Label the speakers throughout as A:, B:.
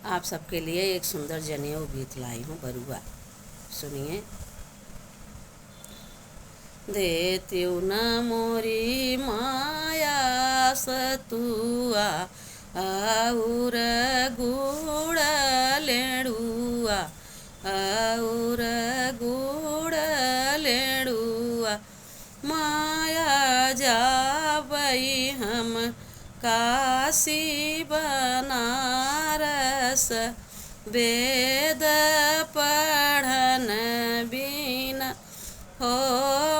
A: आप सबके लिए एक सुंदर जनेऊ गीत लाई हूँ बरुआ। सुनिए। देत्यु न मोरी माया सतुआ और गुड़ लेड़ुआ और गुड़ लेड़ुआ माया जाबई हम काशी बनारस वेद पढ़न बिना हो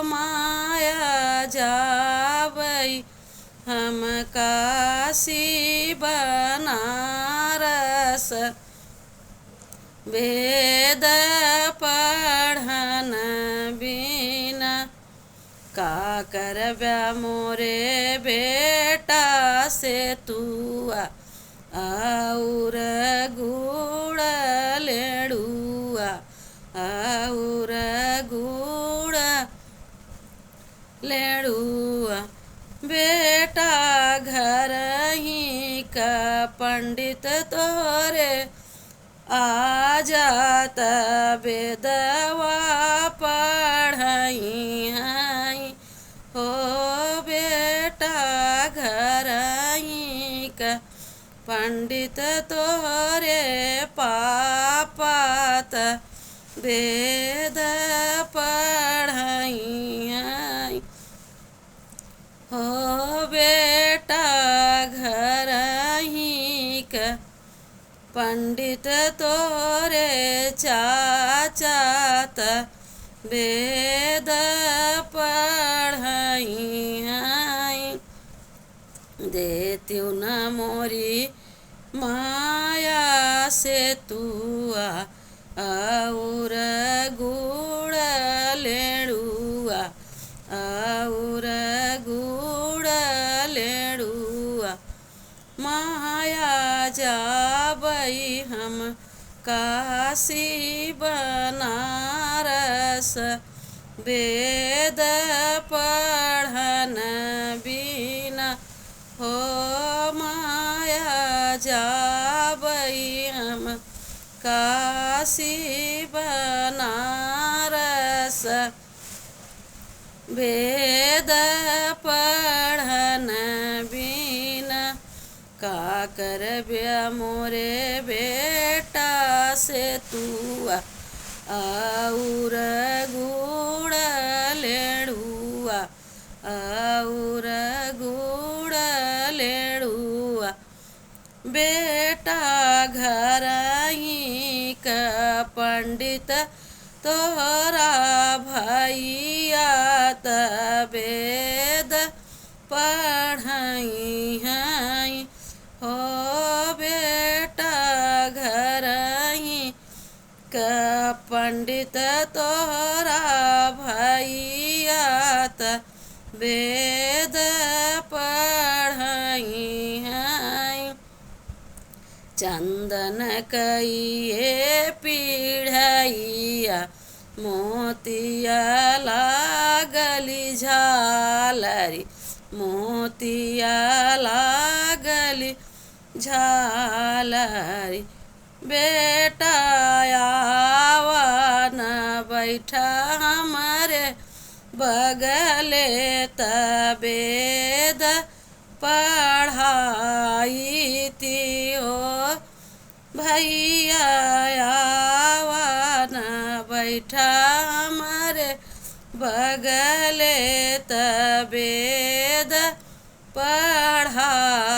A: माया जाबई हम काशी बनारस वेद पढ़न बिना का करब्या मोरे बेटा से तुआ और गुड़ लेड़ुआ और गुड़ लेड़ुआ बेटा घर ही का पंडित तोरे आ जात वेदवा पढ़ई हैं हो बेटा घर ही का पंडित तोरे पापात वेद पढ़ई हैं हो बेटा घर ही का पंडित तोरे चाचात वेद पढ़ई हैं देत्यु न मोरी माया से तुआ और गुड़ लेड़ुआ और गुड़ लेड़ुआ माया जाबई हम काशी बनारस वेद पढ़न बिना हो माया जाबई हम काशी बनारस वेद पढ़न बिना का करब्या मोरे बेटा से तुआ और गुड़ लेड़ुआ और गुड़ लेड़ुआ बेटा घर ही का पंडित तोहरा भैया वेद पढ़ई हैं हो बेटा घर ही का पंडित तोहरा भैया वेद पढ़ई हैं चंदन कइए पीढ़ैया मोतिया लागली झालरी मोतिया लागली झालरी बेटा आवा न बैठा हमारे बगले तबेद पढ़ाई थी हो भैया आवा न बैठा हमारे बगले तबेद पढ़ाई